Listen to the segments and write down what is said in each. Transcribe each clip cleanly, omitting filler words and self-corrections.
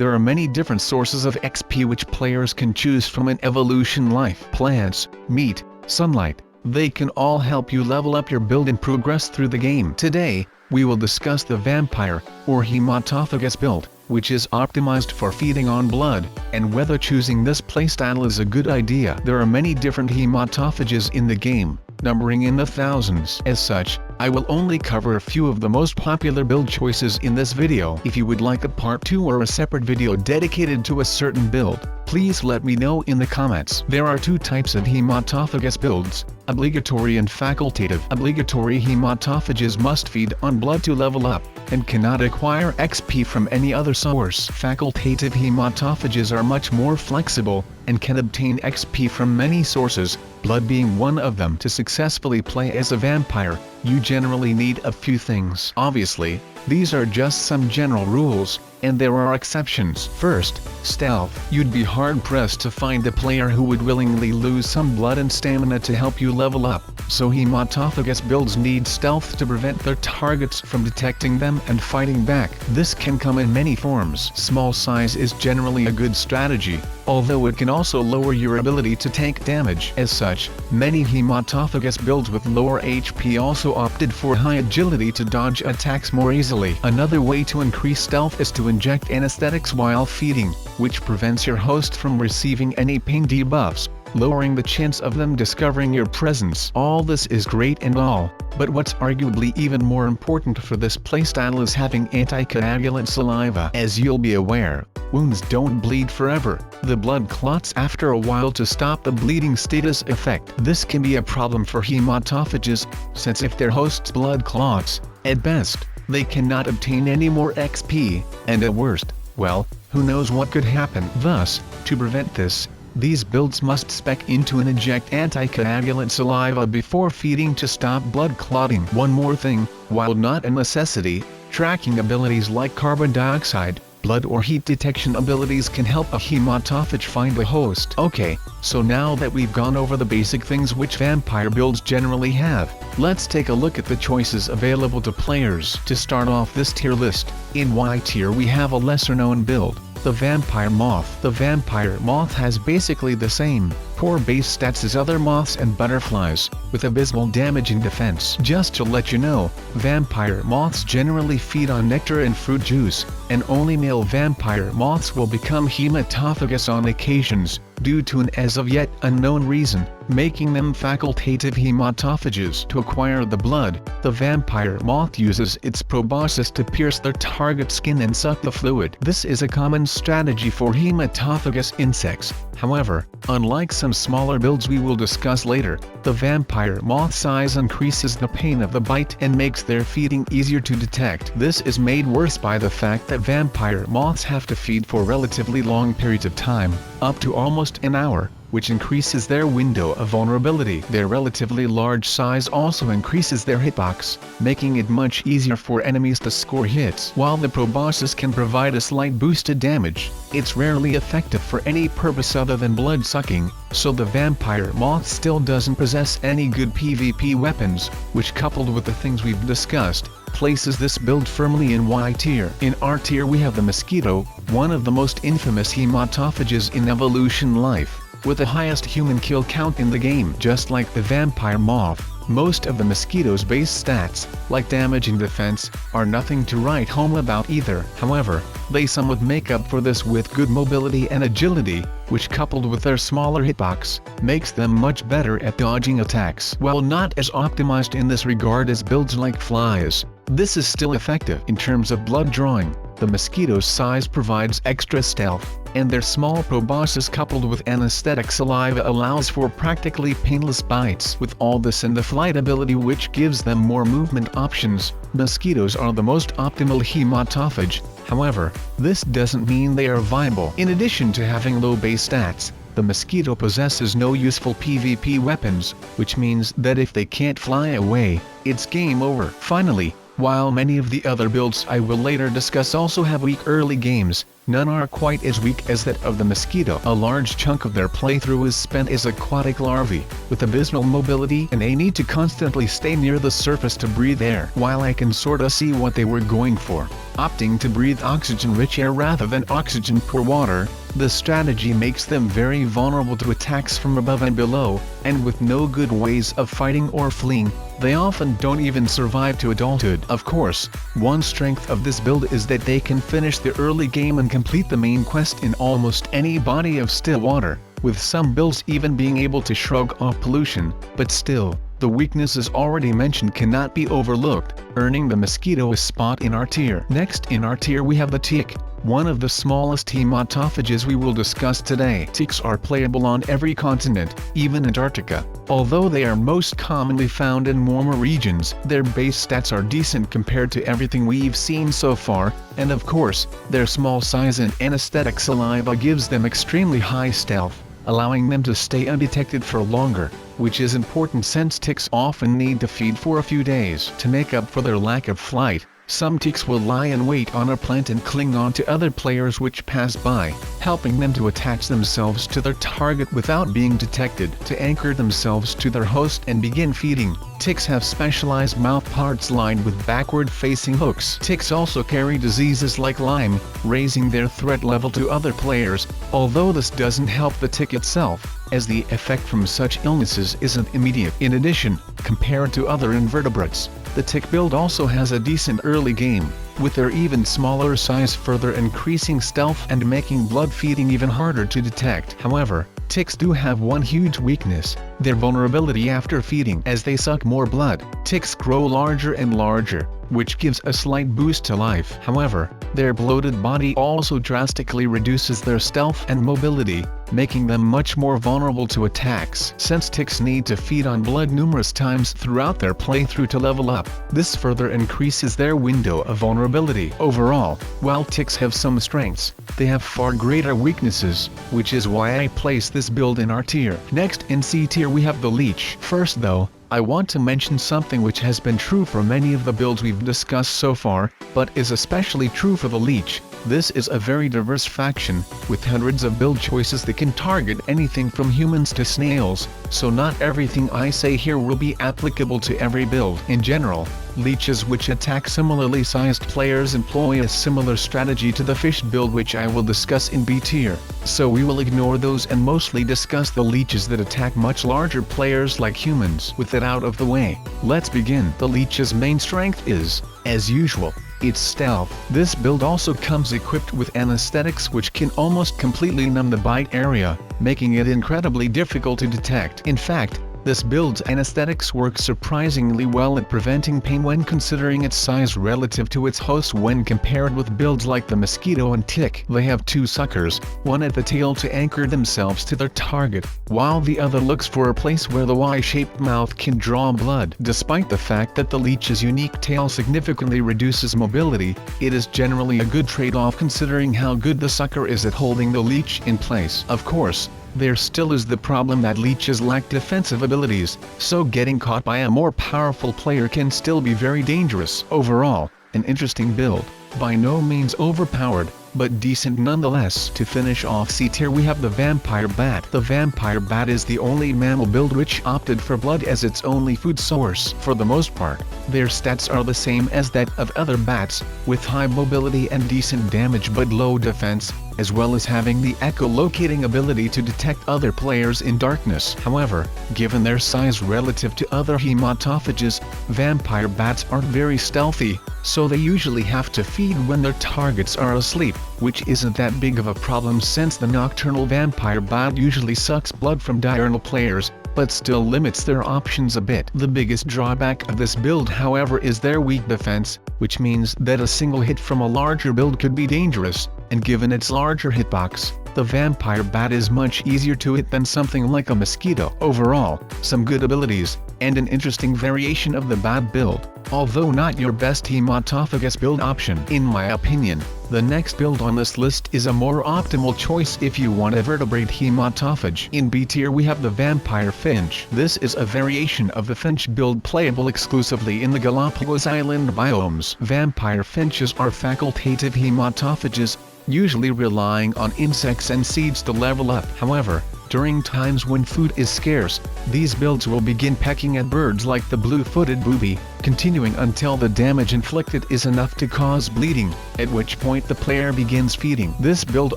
There are many different sources of XP which players can choose from in evolution life. Plants, meat, sunlight, they can all help you level up your build and progress through the game. Today, we will discuss the vampire, or hematophages build, which is optimized for feeding on blood, and whether choosing this playstyle is a good idea. There are many different hematophages in the game, numbering in the thousands. As such, I will only cover a few of the most popular build choices in this video. If you would like a part 2 or a separate video dedicated to a certain build, please let me know in the comments. There are two types of hematophages builds, obligatory and facultative. Obligatory hematophages must feed on blood to level up, and cannot acquire XP from any other source. Facultative hematophages are much more flexible, and can obtain XP from many sources, blood being one of them. To successfully play as a vampire, you generally need a few things. Obviously, these are just some general rules, and there are exceptions. First, stealth. You'd be hard-pressed to find a player who would willingly lose some blood and stamina to help you level up, so hematophages builds need stealth to prevent their targets from detecting them and fighting back. This can come in many forms. Small size is generally a good strategy, although it can also lower your ability to take damage. As such, many hematophages builds with lower HP also opted for high agility to dodge attacks more easily. Another way to increase stealth is to inject anesthetics while feeding, which prevents your host from receiving any pain debuffs, lowering the chance of them discovering your presence. All this is great and all, but what's arguably even more important for this playstyle is having anticoagulant saliva. As you'll be aware, wounds don't bleed forever. The blood clots after a while to stop the bleeding status effect. This can be a problem for hematophages, since if their host's blood clots, at best, they cannot obtain any more XP, and at worst, well, who knows what could happen. Thus, to prevent this, these builds must spec into and inject anticoagulant saliva before feeding to stop blood clotting. One more thing, while not a necessity, tracking abilities like carbon dioxide, blood or heat detection abilities can help a hematophage find a host. Okay, so now that we've gone over the basic things which vampire builds generally have, let's take a look at the choices available to players. To start off this tier list, in Y tier we have a lesser known build, the Vampire Moth. The Vampire Moth has basically the same poor base stats as other moths and butterflies, with abysmal damage and defense. Just to let you know, vampire moths generally feed on nectar and fruit juice, and only male vampire moths will become hematophages on occasions, due to an as of yet unknown reason, making them facultative hematophages. To acquire the blood, the vampire moth uses its proboscis to pierce their target skin and suck the fluid. This is a common strategy for hematophagus insects. However, unlike some smaller builds we will discuss later, the vampire moth size increases the pain of the bite and makes their feeding easier to detect. This is made worse by the fact that vampire moths have to feed for relatively long periods of time, up to almost an hour, which increases their window of vulnerability. Their relatively large size also increases their hitbox, making it much easier for enemies to score hits. While the proboscis can provide a slight boost to damage, it's rarely effective for any purpose other than blood sucking, so the vampire moth still doesn't possess any good PvP weapons, which coupled with the things we've discussed, places this build firmly in Y tier. In R tier we have the mosquito, one of the most infamous hematophages in evolution life, with the highest human kill count in the game. Just like the vampire moth, most of the mosquito's base stats, like damage and defense, are nothing to write home about either. However, they somewhat make up for this with good mobility and agility, which coupled with their smaller hitbox, makes them much better at dodging attacks. While not as optimized in this regard as builds like flies, this is still effective. In terms of blood drawing, the mosquito's size provides extra stealth, and their small proboscis coupled with anesthetic saliva allows for practically painless bites. With all this and the flight ability which gives them more movement options, mosquitoes are the most optimal hematophage. However, this doesn't mean they are viable. In addition to having low base stats, the mosquito possesses no useful PvP weapons, which means that if they can't fly away, it's game over. Finally, While many of the other builds I will later discuss also have weak early games, none are quite as weak as that of the mosquito. A large chunk of their playthrough is spent as aquatic larvae, with abysmal mobility and a need to constantly stay near the surface to breathe air. While I can sorta see what they were going for, opting to breathe oxygen-rich air rather than oxygen-poor water, the strategy makes them very vulnerable to attacks from above and below, and with no good ways of fighting or fleeing, they often don't even survive to adulthood. Of course, one strength of this build is that they can finish the early game and complete the main quest in almost any body of still water, with some builds even being able to shrug off pollution, but still, the weaknesses already mentioned cannot be overlooked, earning the mosquito a spot in our tier. Next in our tier we have the tick, one of the smallest hematophages we will discuss today. Ticks are playable on every continent, even Antarctica. Although they are most commonly found in warmer regions, their base stats are decent compared to everything we've seen so far, and of course, their small size and anesthetic saliva gives them extremely high stealth, allowing them to stay undetected for longer, which is important since ticks often need to feed for a few days. To make up for their lack of flight, some ticks will lie in wait on a plant and cling on to other players which pass by, helping them to attach themselves to their target without being detected. To anchor themselves to their host and begin feeding, ticks have specialized mouth parts lined with backward-facing hooks. Ticks also carry diseases like Lyme, raising their threat level to other players, although this doesn't help the tick itself, as the effect from such illnesses isn't immediate. In addition, compared to other invertebrates, the tick build also has a decent early game, with their even smaller size further increasing stealth and making blood feeding even harder to detect. However, ticks do have one huge weakness: their vulnerability after feeding. As they suck more blood, ticks grow larger and larger, which gives a slight boost to life. However, their bloated body also drastically reduces their stealth and mobility, making them much more vulnerable to attacks. Since ticks need to feed on blood numerous times throughout their playthrough to level up, this further increases their window of vulnerability. Overall, while ticks have some strengths, they have far greater weaknesses, which is why I place this build in our tier. Next in C tier we have the Leech. First though, I want to mention something which has been true for many of the builds we've discussed so far, but is especially true for the Leech. This is a very diverse faction, with hundreds of build choices that can target anything from humans to snails, so not everything I say here will be applicable to every build. In general, leeches which attack similarly sized players employ a similar strategy to the fish build which I will discuss in B tier, so we will ignore those and mostly discuss the leeches that attack much larger players like humans. With it out of the way, let's begin. The leech's main strength is, as usual, its stealth. This build also comes equipped with anesthetics which can almost completely numb the bite area, making it incredibly difficult to detect. In fact, this build's anesthetics work surprisingly well at preventing pain when considering its size relative to its host. When compared with builds like the mosquito and tick, they have two suckers, one at the tail to anchor themselves to their target, while the other looks for a place where the Y-shaped mouth can draw blood. Despite the fact that the leech's unique tail significantly reduces mobility, it is generally a good trade-off considering how good the sucker is at holding the leech in place. Of course, there still is the problem that leeches lack defensive abilities, so getting caught by a more powerful player can still be very dangerous. Overall, an interesting build, by no means overpowered, but decent nonetheless. To finish off C tier we have the vampire bat. The vampire bat is the only mammal build which opted for blood as its only food source. For the most part, their stats are the same as that of other bats, with high mobility and decent damage but low defense, as well as having the echolocating ability to detect other players in darkness. However, given their size relative to other hematophages, vampire bats aren't very stealthy, so they usually have to feed when their targets are asleep, which isn't that big of a problem since the nocturnal vampire bat usually sucks blood from diurnal players, but still limits their options a bit. The biggest drawback of this build however is their weak defense, which means that a single hit from a larger build could be dangerous, and given its larger hitbox, the vampire bat is much easier to hit than something like a mosquito. Overall, some good abilities, and an interesting variation of the bat build, although not your best hematophagus build option. In my opinion, the next build on this list is a more optimal choice if you want a vertebrate hematophage. In B tier we have the vampire finch. This is a variation of the finch build playable exclusively in the Galapagos Island biomes. Vampire finches are facultative hematophages, usually relying on insects and seeds to level up. However, during times when food is scarce, these builds will begin pecking at birds like the blue-footed booby, continuing until the damage inflicted is enough to cause bleeding, at which point the player begins feeding. This build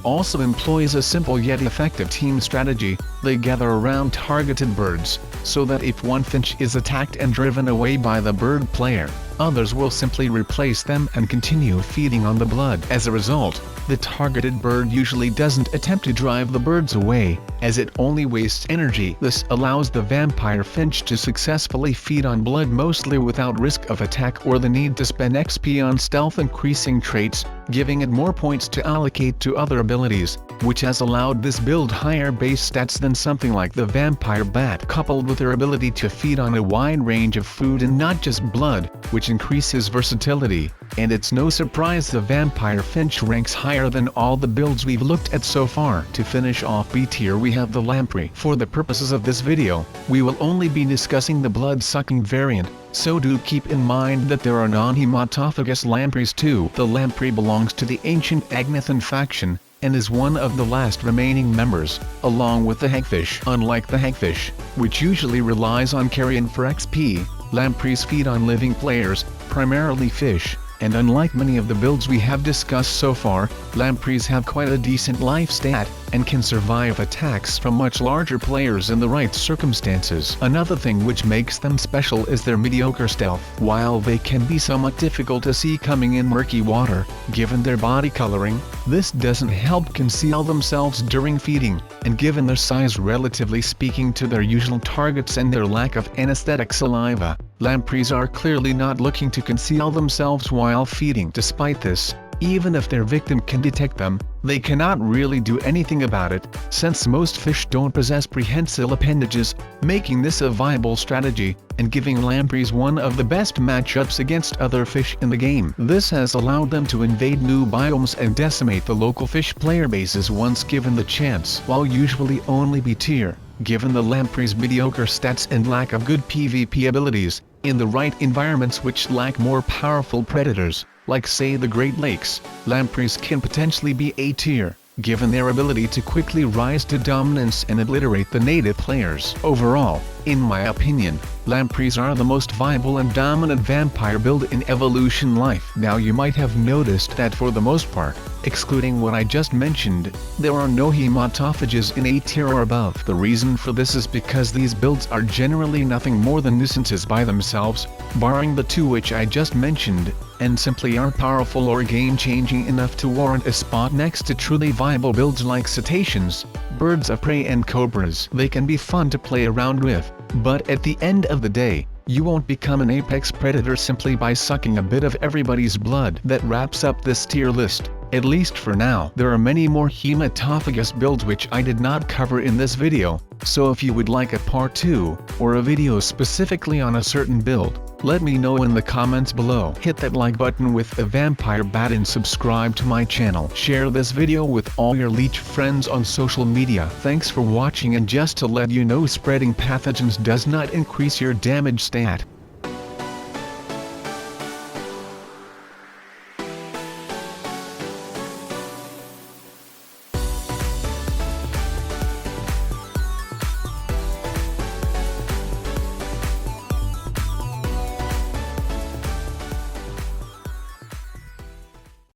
also employs a simple yet effective team strategy. They gather around targeted birds, so that if one finch is attacked and driven away by the bird player, others will simply replace them and continue feeding on the blood. As a result, the targeted bird usually doesn't attempt to drive the birds away, as it only wastes energy. This allows the vampire finch to successfully feed on blood mostly without risk of attack or the need to spend XP on stealth increasing traits, giving it more points to allocate to other abilities, which has allowed this build higher base stats than something like the vampire bat. Coupled with their ability to feed on a wide range of food and not just blood, which increases versatility, and it's no surprise the vampire finch ranks higher than all the builds we've looked at so far. To finish off B tier we have the lamprey. For the purposes of this video, we will only be discussing the blood-sucking variant, so do keep in mind that there are non-hematophagus lampreys too. The lamprey belongs to the ancient Agnathan faction, and is one of the last remaining members, along with the hagfish. Unlike the hagfish, which usually relies on carrion for XP, lampreys feed on living players, primarily fish, and unlike many of the builds we have discussed so far, lampreys have quite a decent life stat, and can survive attacks from much larger players in the right circumstances. Another thing which makes them special is their mediocre stealth. While they can be somewhat difficult to see coming in murky water, given their body coloring, this doesn't help conceal themselves during feeding, and given their size relatively speaking to their usual targets and their lack of anesthetic saliva, lampreys are clearly not looking to conceal themselves while feeding. Despite this, even if their victim can detect them, they cannot really do anything about it, since most fish don't possess prehensile appendages, making this a viable strategy, and giving lampreys one of the best matchups against other fish in the game. This has allowed them to invade new biomes and decimate the local fish player bases once given the chance. While usually only B tier, given the lamprey's mediocre stats and lack of good PvP abilities, in the right environments which lack more powerful predators, like say the Great Lakes, lampreys can potentially be A tier, given their ability to quickly rise to dominance and obliterate the native players. Overall, in my opinion, lampreys are the most viable and dominant vampire build in Evolution Life. Now you might have noticed that for the most part, excluding what I just mentioned, there are no hematophages in A tier or above. The reason for this is because these builds are generally nothing more than nuisances by themselves, barring the two which I just mentioned, and simply aren't powerful or game-changing enough to warrant a spot next to truly viable builds like cetaceans, birds of prey and cobras. They can be fun to play around with, but at the end of the day, you won't become an apex predator simply by sucking a bit of everybody's blood. That wraps up this tier list, at least for now. There are many more hematophagus builds which I did not cover in this video, so if you would like a part 2, or a video specifically on a certain build, let me know in the comments below. Hit that like button with a vampire bat and subscribe to my channel. Share this video with all your leech friends on social media. Thanks for watching, and just to let you know, spreading pathogens does not increase your damage stat.